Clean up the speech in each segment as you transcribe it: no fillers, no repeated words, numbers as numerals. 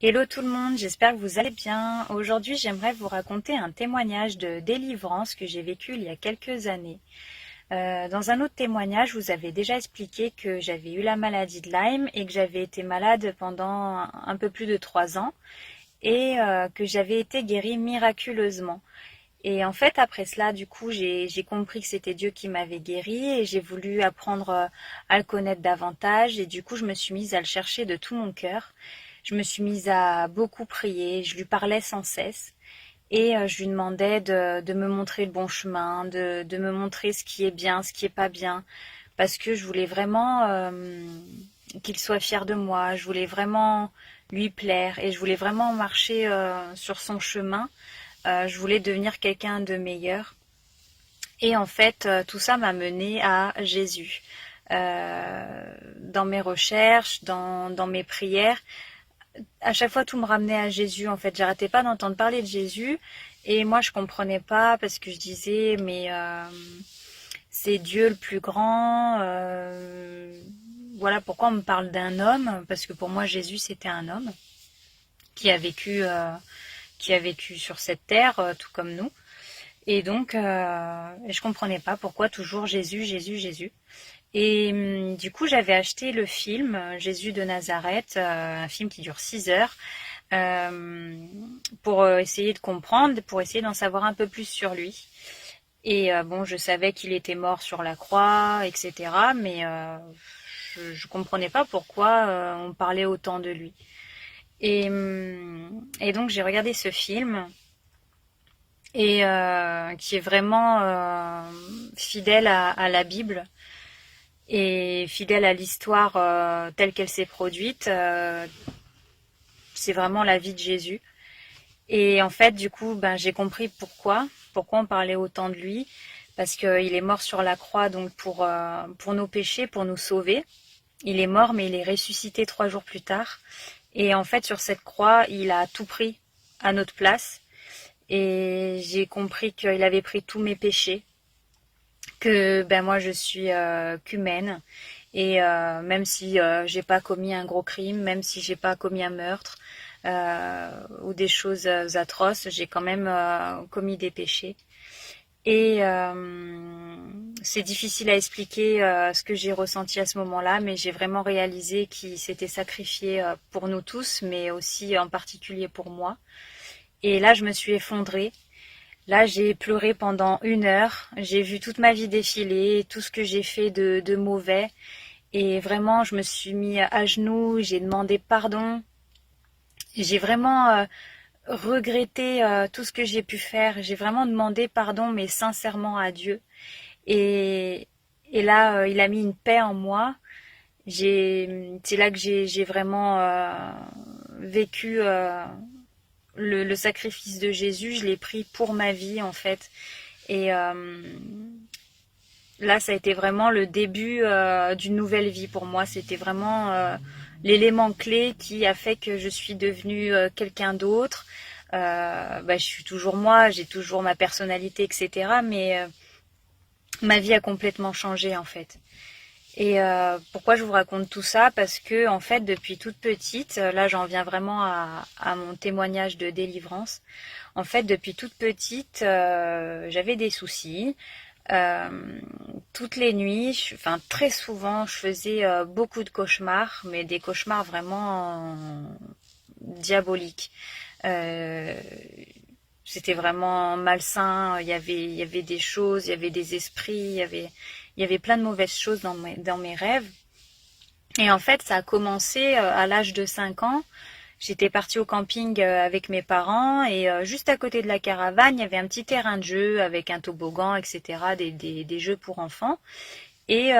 Hello tout le monde, j'espère que vous allez bien. Aujourd'hui, j'aimerais vous raconter un témoignage de délivrance que j'ai vécu il y a quelques années. Dans un autre témoignage, je vous avez déjà expliqué que j'avais eu la maladie de Lyme et que j'avais été malade pendant un peu plus de 3 ans et que j'avais été guérie miraculeusement. Et en fait, après cela, du coup, j'ai compris que c'était Dieu qui m'avait guérie et j'ai voulu apprendre à le connaître davantage. Et du coup, je me suis mise à le chercher de tout mon cœur. Je me suis mise à beaucoup prier. Je lui parlais sans cesse. Et je lui demandais de me montrer le bon chemin, de me montrer ce qui est bien, ce qui est pas bien. Parce que je voulais vraiment qu'il soit fier de moi. Je voulais vraiment lui plaire. Et je voulais vraiment marcher sur son chemin. Je voulais devenir quelqu'un de meilleur. Et en fait, tout ça m'a mené à Jésus. Dans mes recherches, dans mes prières, à chaque fois tout me ramenait à Jésus. En fait, j'arrêtais pas d'entendre parler de Jésus. Et moi, je comprenais pas parce que je disais, mais c'est Dieu le plus grand. Voilà pourquoi on me parle d'un homme, parce que pour moi, Jésus, c'était un homme qui a vécu, euh, qui a vécu sur cette terre, tout comme nous. Et donc, je comprenais pas pourquoi toujours Jésus, Jésus, Jésus. Et du coup, j'avais acheté le film Jésus de Nazareth, un film qui dure 6 heures, euh, pour essayer de comprendre, pour essayer d'en savoir un peu plus sur lui. Et bon, je savais qu'il était mort sur la croix, etc. Mais je comprenais pas pourquoi on parlait autant de lui. Et donc, j'ai regardé ce film et qui est vraiment fidèle à la Bible et fidèle à l'histoire telle qu'elle s'est produite. C'est vraiment la vie de Jésus. Et en fait, du coup, ben, j'ai compris pourquoi on parlait autant de lui, parce qu'il est mort sur la croix donc pour nos péchés, pour nous sauver. Il est mort, mais il est ressuscité 3 jours plus tard. Et en fait, sur cette croix, il a tout pris à notre place. Et j'ai compris qu'il avait pris tous mes péchés, que ben moi je suis qu'humaine et même si j'ai pas commis un gros crime, même si j'ai pas commis un meurtre ou des choses atroces, j'ai quand même commis des péchés. Et c'est difficile à expliquer ce que j'ai ressenti à ce moment-là, mais j'ai vraiment réalisé qu'il s'était sacrifié pour nous tous, mais aussi en particulier pour moi. Et là, je me suis effondrée. Là, j'ai pleuré pendant 1 heure. J'ai vu toute ma vie défiler, tout ce que j'ai fait de mauvais. Et vraiment, je me suis mis à genoux, j'ai demandé pardon. J'ai vraiment regretté tout ce que j'ai pu faire. J'ai vraiment demandé pardon, mais sincèrement à Dieu. Et, et là, il a mis une paix en moi. C'est là que j'ai vraiment vécu le sacrifice de Jésus. Je l'ai pris pour ma vie, en fait. Et là, ça a été vraiment le début d'une nouvelle vie pour moi. C'était vraiment l'élément clé qui a fait que je suis devenue quelqu'un d'autre. Bah, je suis toujours moi, j'ai toujours ma personnalité, etc. Mais ma vie a complètement changé en fait. Et pourquoi je vous raconte tout ça? Parce que en fait, depuis toute petite, là j'en viens vraiment à mon témoignage de délivrance. En fait, depuis toute petite, j'avais des soucis. Euh, Toutes les nuits, enfin très souvent, je faisais beaucoup de cauchemars, mais des cauchemars vraiment diaboliques. Euh, C'était vraiment malsain. Il y avait des choses, il y avait des esprits, il y avait plein de mauvaises choses dans mes rêves. Et en fait, ça a commencé à l'âge de 5 ans. J'étais partie au camping avec mes parents et juste à côté de la caravane, il y avait un petit terrain de jeu avec un toboggan, etc., des jeux pour enfants. Et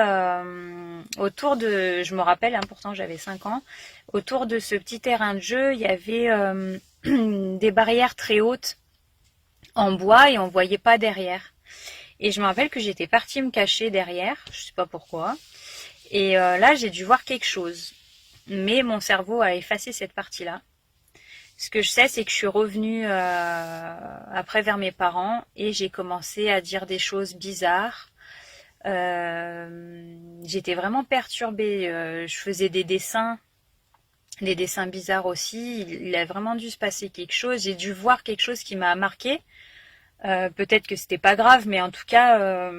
autour de, je me rappelle, hein, pourtant j'avais 5 ans, autour de ce petit terrain de jeu, il y avait des barrières très hautes en bois et on voyait pas derrière. Et je me rappelle que j'étais partie me cacher derrière, je sais pas pourquoi. Et là, j'ai dû voir quelque chose. Mais mon cerveau a effacé cette partie-là. Ce que je sais, c'est que je suis revenue après vers mes parents et j'ai commencé à dire des choses bizarres. J'étais vraiment perturbée. Je faisais des dessins des dessins bizarres aussi. Il a vraiment dû se passer quelque chose. J'ai dû voir quelque chose qui m'a marqué. Peut-être que c'était pas grave, mais en tout cas,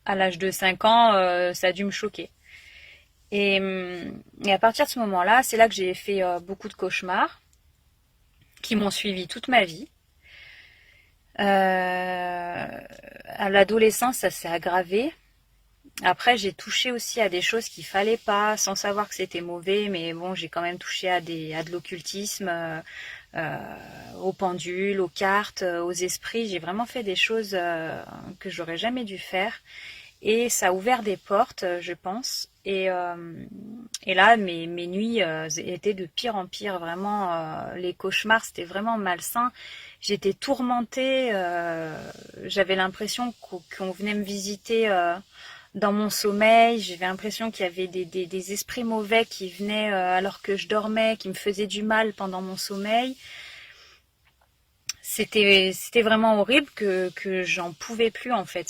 à l'âge de 5 ans, ça a dû me choquer. Et à partir de ce moment-là, c'est là que j'ai fait beaucoup de cauchemars qui m'ont suivi toute ma vie. À l'adolescence, ça s'est aggravé. Après, j'ai touché aussi à des choses qu'il fallait pas, sans savoir que c'était mauvais, mais bon, j'ai quand même touché à de l'occultisme, aux pendules, aux cartes, aux esprits. J'ai vraiment fait des choses que j'aurais jamais dû faire. Et ça a ouvert des portes, je pense. Et là, mes nuits étaient de pire en pire. Vraiment, les cauchemars, c'était vraiment malsain. J'étais tourmentée. J'avais l'impression qu'on venait me visiter dans mon sommeil. J'avais l'impression qu'il y avait des esprits mauvais qui venaient alors que je dormais, qui me faisaient du mal pendant mon sommeil. C'était vraiment horrible que j'en pouvais plus en fait.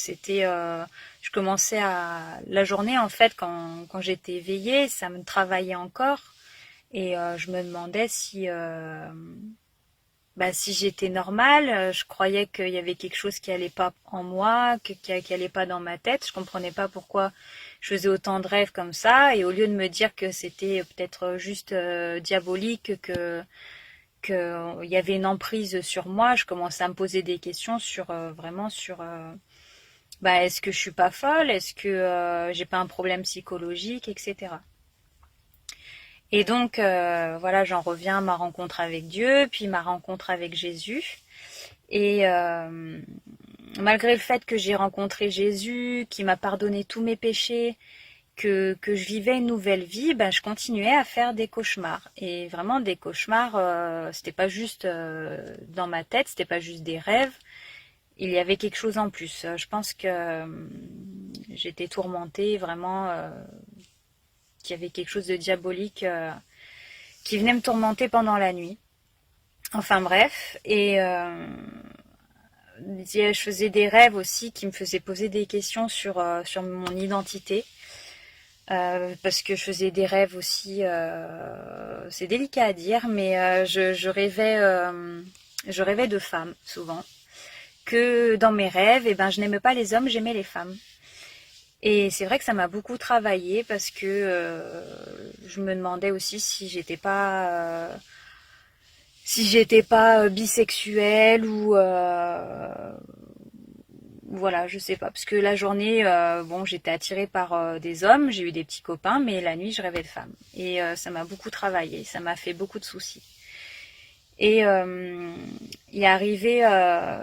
Je commençais à la journée en fait quand j'étais éveillée, ça me travaillait encore et je me demandais si j'étais normale. Je croyais qu'il y avait quelque chose qui allait pas en moi, qui allait pas dans ma tête. Je comprenais pas pourquoi je faisais autant de rêves comme ça et au lieu de me dire que c'était peut-être juste diabolique, qu'il y avait une emprise sur moi, je commençais à me poser des questions sur est-ce que je suis pas folle, est-ce que j'ai pas un problème psychologique, etc. Et donc voilà, j'en reviens à ma rencontre avec Dieu, puis ma rencontre avec Jésus. Et malgré le fait que j'ai rencontré Jésus, qui m'a pardonné tous mes péchés, que je vivais une nouvelle vie, je continuais à faire des cauchemars. Et vraiment des cauchemars, c'était pas juste dans ma tête, c'était pas juste des rêves. Il y avait quelque chose en plus. Je pense que j'étais tourmentée, vraiment, qu'il y avait quelque chose de diabolique qui venait me tourmenter pendant la nuit. Enfin bref, et je faisais des rêves aussi qui me faisaient poser des questions sur mon identité. Parce que je faisais des rêves aussi, c'est délicat à dire, mais je rêvais de femmes souvent. Que dans mes rêves, je n'aimais pas les hommes, j'aimais les femmes. Et c'est vrai que ça m'a beaucoup travaillé parce que je me demandais aussi si j'étais pas bisexuelle ou voilà, je sais pas. Parce que la journée, j'étais attirée par des hommes, j'ai eu des petits copains, mais la nuit, je rêvais de femmes. Et ça m'a beaucoup travaillé, ça m'a fait beaucoup de soucis. Et il est arrivé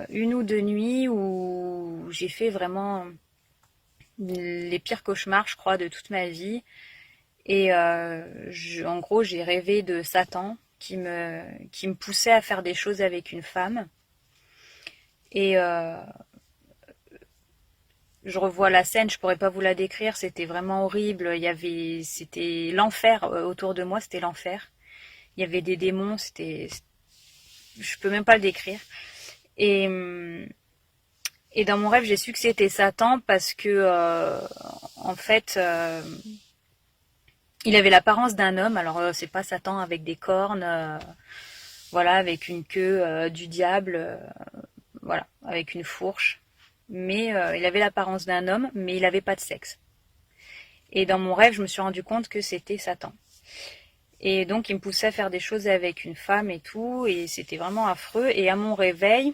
une ou deux nuits où j'ai fait vraiment les pires cauchemars, je crois, de toute ma vie. Et en gros, j'ai rêvé de Satan qui me poussait à faire des choses avec une femme. Et je revois la scène, je pourrais pas vous la décrire, c'était vraiment horrible. C'était l'enfer autour de moi, c'était l'enfer. Il y avait des démons, je peux même pas le décrire. Et dans mon rêve, j'ai su que c'était Satan parce que en fait, il avait l'apparence d'un homme. Alors c'est pas Satan avec des cornes, voilà, avec une queue du diable, voilà, avec une fourche. Mais il avait l'apparence d'un homme, mais il n'avait pas de sexe. Et dans mon rêve, je me suis rendu compte que c'était Satan. Et donc, il me poussait à faire des choses avec une femme et tout, et c'était vraiment affreux. Et à mon réveil,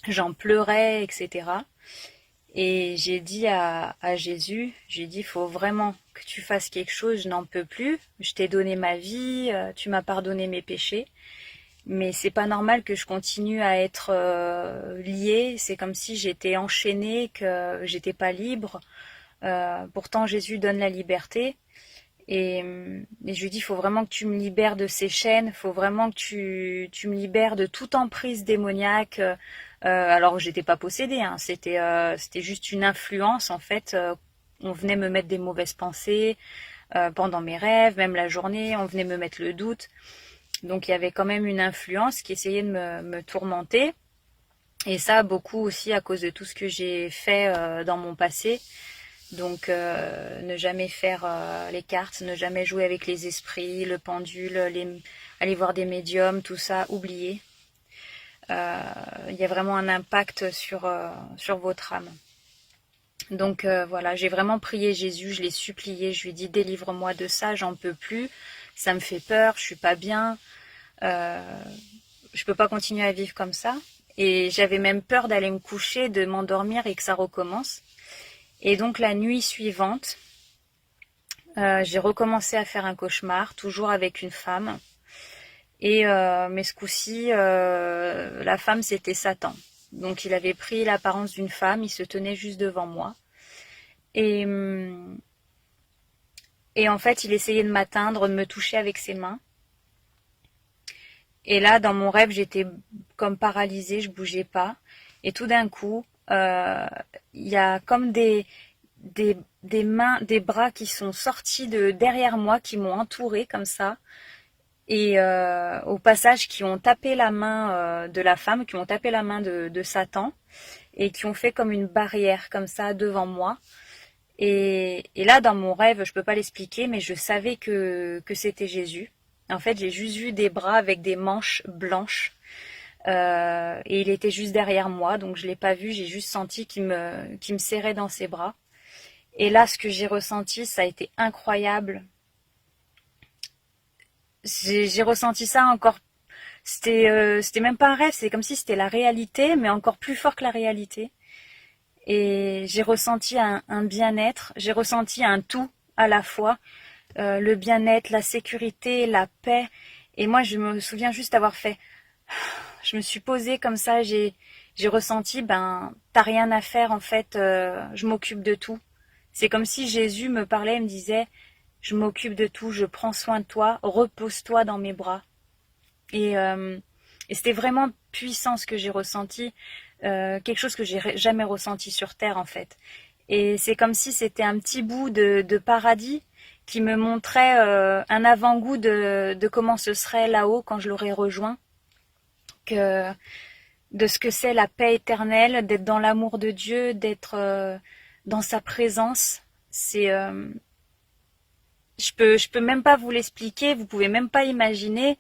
j'en pleurais, etc. Et j'ai dit à Jésus, j'ai dit, il faut vraiment que tu fasses quelque chose, je n'en peux plus. Je t'ai donné ma vie, tu m'as pardonné mes péchés. Mais c'est pas normal que je continue à être liée. C'est comme si j'étais enchaînée, que j'étais pas libre. Pourtant, Jésus donne la liberté. Et je lui dis, il faut vraiment que tu me libères de ces chaînes. Il faut vraiment que tu me libères de toute emprise démoniaque. Alors, j'étais pas possédée. Hein, c'était juste une influence, en fait. On venait me mettre des mauvaises pensées pendant mes rêves, même la journée. On venait me mettre le doute. Donc il y avait quand même une influence qui essayait de me tourmenter. Et ça, beaucoup aussi à cause de tout ce que j'ai fait dans mon passé. Donc ne jamais faire les cartes, ne jamais jouer avec les esprits, le pendule, aller voir des médiums, tout ça, oubliez. Il y a vraiment un impact sur votre âme. Donc voilà, j'ai vraiment prié Jésus, je l'ai supplié, je lui ai dit délivre-moi de ça, j'en peux plus, ça me fait peur, je suis pas bien, je peux pas continuer à vivre comme ça. Et j'avais même peur d'aller me coucher, de m'endormir et que ça recommence. Et donc la nuit suivante, j'ai recommencé à faire un cauchemar, toujours avec une femme. Et mais ce coup-ci, la femme c'était Satan. Donc il avait pris l'apparence d'une femme, il se tenait juste devant moi. Et en fait, il essayait de m'atteindre, de me toucher avec ses mains. Et là, dans mon rêve, j'étais comme paralysée, je bougeais pas. Et tout d'un coup, il y a comme des mains, des bras qui sont sortis de derrière moi, qui m'ont entourée comme ça. Et au passage, qui ont tapé la main de la femme, qui ont tapé la main de Satan, et qui ont fait comme une barrière comme ça devant moi. Et là, dans mon rêve, je peux pas l'expliquer, mais je savais que c'était Jésus. En fait, j'ai juste vu des bras avec des manches blanches. Et il était juste derrière moi, donc je l'ai pas vu, j'ai juste senti qu'il me serrait dans ses bras. Et là, ce que j'ai ressenti, ça a été incroyable. J'ai ressenti ça encore. C'était même pas un rêve, c'est comme si c'était la réalité, mais encore plus fort que la réalité. Et j'ai ressenti un bien-être, j'ai ressenti un tout à la fois, le bien-être, la sécurité, la paix. Et moi, je me souviens juste avoir fait, je me suis posée comme ça, j'ai ressenti, ben, t'as rien à faire en fait, je m'occupe de tout. C'est comme si Jésus me parlait et me disait, je m'occupe de tout, je prends soin de toi, repose-toi dans mes bras. Et c'était vraiment puissant ce que j'ai ressenti, quelque chose que j'ai jamais ressenti sur Terre en fait. Et c'est comme si c'était un petit bout de paradis qui me montrait un avant-goût de comment ce serait là-haut quand je l'aurais rejoint, de ce que c'est la paix éternelle, d'être dans l'amour de Dieu, d'être dans sa présence. C'est je peux même pas vous l'expliquer, vous pouvez même pas imaginer.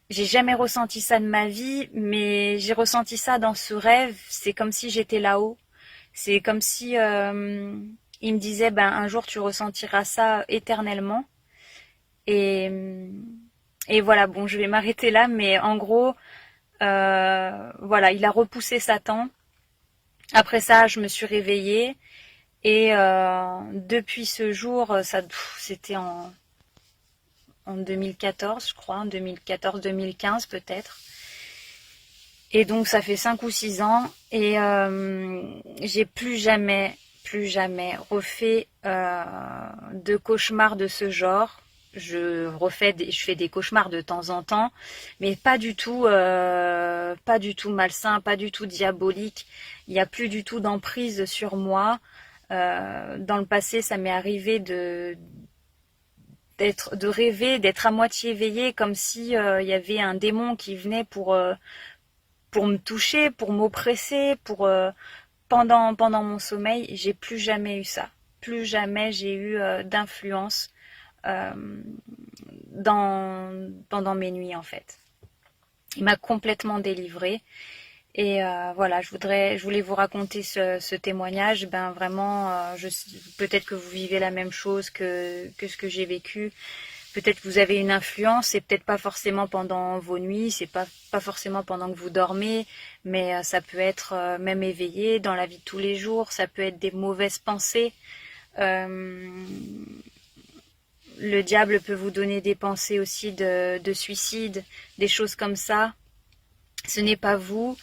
J'ai jamais ressenti ça de ma vie, mais j'ai ressenti ça dans ce rêve. C'est comme si j'étais là-haut. C'est comme si il me disait, ben un jour tu ressentiras ça éternellement. Et voilà, bon, je vais m'arrêter là, mais en gros, voilà, il a repoussé Satan. Après ça, je me suis réveillée et depuis ce jour, ça, c'était en 2014, je crois, 2014-2015 peut-être. Et donc ça fait 5 ou 6 ans et j'ai plus jamais refait de cauchemars de ce genre. Je fais des cauchemars de temps en temps, mais pas du tout malsain, pas du tout diabolique. Il n'y a plus du tout d'emprise sur moi. Dans le passé, ça m'est arrivé de rêver, d'être à moitié éveillée, comme si il y avait un démon qui venait pour me toucher, pour m'oppresser, pendant mon sommeil. J'ai plus jamais eu ça. Plus jamais j'ai eu d'influence pendant mes nuits en fait. Il m'a complètement délivrée. Et voilà, je voulais vous raconter ce témoignage. Ben vraiment, peut-être que vous vivez la même chose que ce que j'ai vécu. Peut-être que vous avez une influence, c'est peut-être pas forcément pendant vos nuits, c'est pas forcément pendant que vous dormez, mais ça peut être même éveillé dans la vie de tous les jours, ça peut être des mauvaises pensées. Le diable peut vous donner des pensées aussi de suicide, des choses comme ça. Ce n'est pas vous.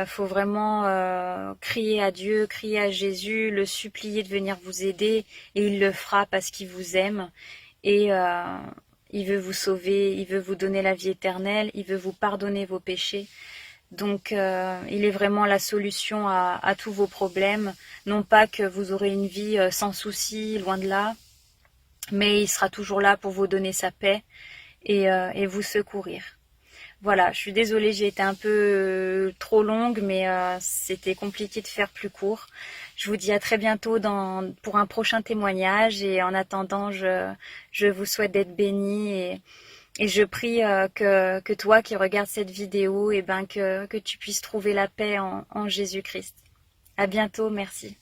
Faut vraiment crier à Dieu, crier à Jésus, le supplier de venir vous aider, et il le fera parce qu'il vous aime. Et il veut vous sauver, il veut vous donner la vie éternelle, il veut vous pardonner vos péchés. Donc il est vraiment la solution à tous vos problèmes. Non pas que vous aurez une vie sans soucis, loin de là, mais il sera toujours là pour vous donner sa paix et vous secourir. Voilà, je suis désolée, j'ai été un peu trop longue, mais c'était compliqué de faire plus court. Je vous dis à très bientôt pour un prochain témoignage et en attendant, je vous souhaite d'être bénis et je prie que toi qui regardes cette vidéo, que tu puisses trouver la paix en Jésus-Christ. À bientôt, merci.